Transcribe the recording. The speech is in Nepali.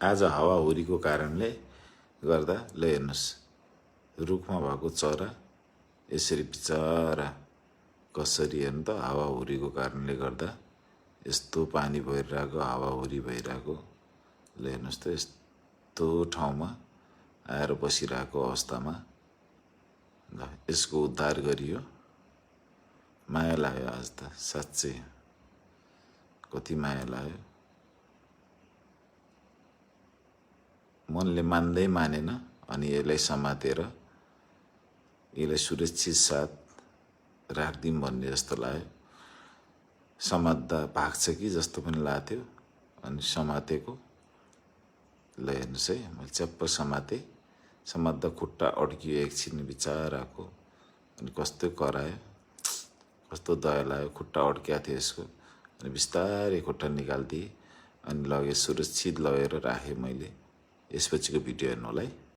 आज हावाहुरीको कारणले गर्दा ल हेर्नुहोस्, रुखमा भएको चरा यसरी बिचरा कसरी हेर्नु त, हावाहुरीको कारणले गर्दा यस्तो पानी भइरहेको, हावाहुरी भइरहेको। ल हेर्नुहोस् त, यस्तो ठाउँमा आएर बसिरहेको अवस्थामा ल यसको उद्धार गरियो। माया लाग्यो आज त, साँच्चै कति माया लाग्यो। मनले मान्दै मानेन, अनि यसलाई समातेर यसलाई सुरक्षित साथ राखिदिउँ भन्ने जस्तो लाग्यो। समात्दा भाग्छ कि जस्तो पनि लाग्थ्यो, अनि समातेको। ल हेर्नुहोस् है, मैले च्याप्प समात्दा खुट्टा अड्कियो एकछिन बिचराको, अनि कस्तो करायो, कस्तो दया लाग्यो। खुट्टा अड्किएको थियो यसको, अनि बिस्तारै खुट्टा निकालिदिएँ, अनि लगेँ सुरक्षित लगेर राखेँ मैले। यसपछिको भिडियो हेर्नु होला है।